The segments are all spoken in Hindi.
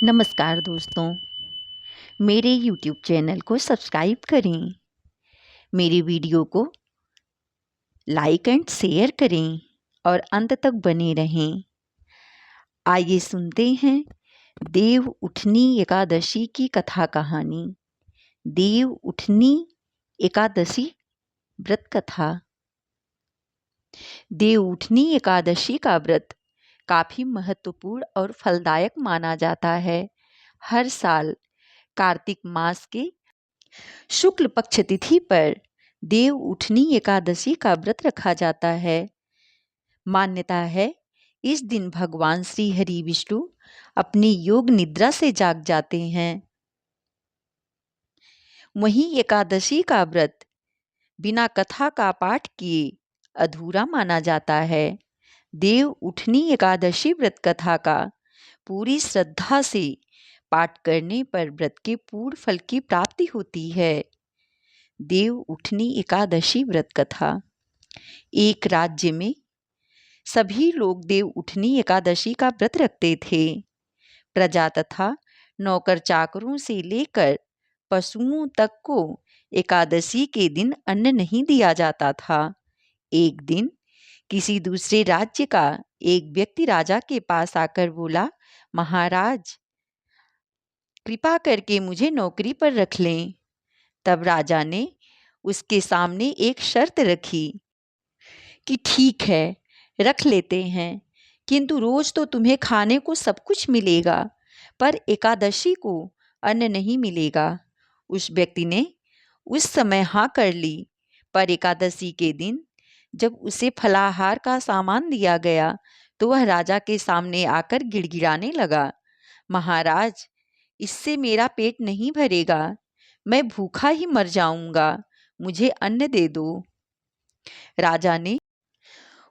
नमस्कार दोस्तों, मेरे YouTube चैनल को सब्सक्राइब करें, मेरी वीडियो को लाइक एंड शेयर करें और अंत तक बने रहें। आइए सुनते हैं देव उठनी एकादशी की कथा कहानी। देव उठनी एकादशी व्रत कथा। देव उठनी एकादशी का व्रत काफ़ी महत्वपूर्ण और फलदायक माना जाता है। हर साल कार्तिक मास के शुक्ल पक्ष तिथि पर देव उठनी एकादशी का व्रत रखा जाता है। मान्यता है इस दिन भगवान श्री हरि विष्णु अपनी योग निद्रा से जाग जाते हैं। वहीं एकादशी का व्रत बिना कथा का पाठ किए अधूरा माना जाता है। देव उठनी एकादशी व्रत कथा का पूरी श्रद्धा से पाठ करने पर व्रत के पूर्ण फल की प्राप्ति होती है। देव उठनी एकादशी व्रत कथा। एक राज्य में सभी लोग देव उठनी एकादशी का व्रत रखते थे। प्रजा तथा नौकर चाकरों से लेकर पशुओं तक को एकादशी के दिन अन्न नहीं दिया जाता था। एक दिन किसी दूसरे राज्य का एक व्यक्ति राजा के पास आकर बोला, महाराज कृपा करके मुझे नौकरी पर रख लें। तब राजा ने उसके सामने एक शर्त रखी कि ठीक है, रख लेते हैं, किंतु रोज तो तुम्हें खाने को सब कुछ मिलेगा, पर एकादशी को अन्न नहीं मिलेगा। उस व्यक्ति ने उस समय हाँ कर ली, पर एकादशी के दिन जब उसे फलाहार का सामान दिया गया तो वह राजा के सामने आकर गिड़गिड़ाने लगा, महाराज इससे मेरा पेट नहीं भरेगा, मैं भूखा ही मर जाऊंगा, मुझे अन्न दे दो। राजा ने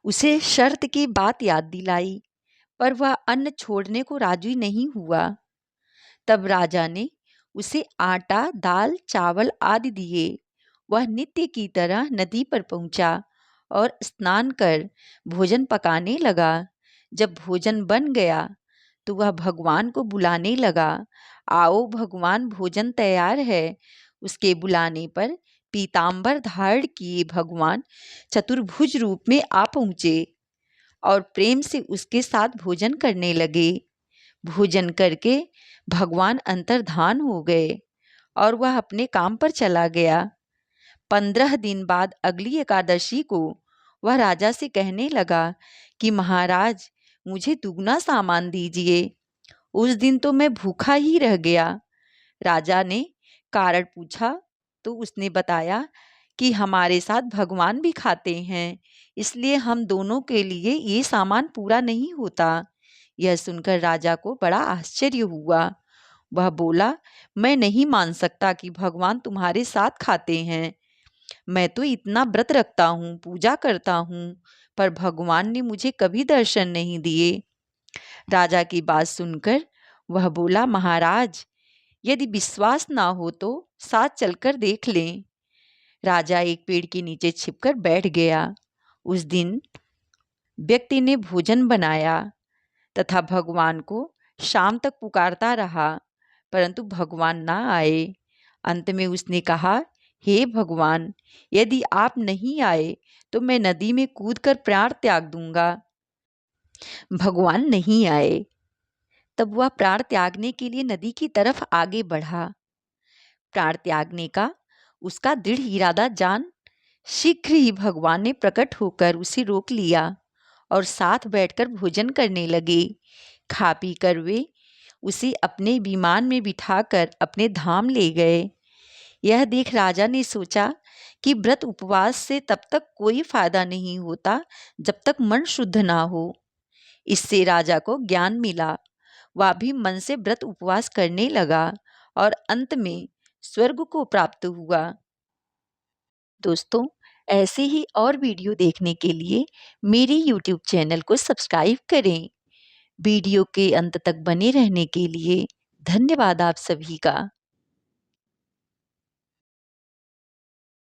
उसे शर्त की बात याद दिलाई, पर वह अन्न छोड़ने को राजी नहीं हुआ। तब राजा ने उसे आटा, दाल, चावल आदि दिए। वह नित्य की तरह नदी पर पहुंचा और स्नान कर भोजन पकाने लगा। जब भोजन बन गया तो वह भगवान को बुलाने लगा, आओ भगवान भोजन तैयार है। उसके बुलाने पर पीतांबर धारण किए भगवान चतुर्भुज रूप में आ पहुँचे और प्रेम से उसके साथ भोजन करने लगे। भोजन करके भगवान अंतर्धान हो गए और वह अपने काम पर चला गया। 15 दिन बाद अगली एकादशी को वह राजा से कहने लगा कि महाराज मुझे दुगना सामान दीजिए। उस दिन तो मैं भूखा ही रह गया। राजा ने कारण पूछा तो उसने बताया कि हमारे साथ भगवान भी खाते हैं, इसलिए हम दोनों के लिए ये सामान पूरा नहीं होता। यह सुनकर राजा को बड़ा आश्चर्य हुआ। वह बोला, मैं नहीं मान सकता कि भगवान तुम्हारे साथ खाते हैं। मैं तो इतना व्रत रखता हूँ, पूजा करता हूँ, पर भगवान ने मुझे कभी दर्शन नहीं दिए। राजा की बात सुनकर वह बोला, महाराज यदि विश्वास ना हो तो साथ चलकर देख लें। राजा एक पेड़ के नीचे छिपकर बैठ गया। उस दिन व्यक्ति ने भोजन बनाया तथा भगवान को शाम तक पुकारता रहा, परंतु भगवान ना आए। अंत में उसने कहा, हे भगवान यदि आप नहीं आए तो मैं नदी में कूदकर प्राण त्याग दूंगा। भगवान नहीं आए। तब वह प्राण त्यागने के लिए नदी की तरफ आगे बढ़ा। प्राण त्यागने का उसका दृढ़ इरादा जान शीघ्र ही भगवान ने प्रकट होकर उसे रोक लिया और साथ बैठकर भोजन करने लगे। खा पी कर वे उसे अपने विमान में बिठाकर अपने धाम ले गए। यह देख राजा ने सोचा कि व्रत उपवास से तब तक कोई फायदा नहीं होता जब तक मन शुद्ध ना हो। इससे राजा को ज्ञान मिला। वह भी मन से व्रत उपवास करने लगा और अंत में स्वर्ग को प्राप्त हुआ। दोस्तों, ऐसे ही और वीडियो देखने के लिए मेरे YouTube चैनल को सब्सक्राइब करें। वीडियो के अंत तक बने रहने के लिए धन्यवाद आप सभी का।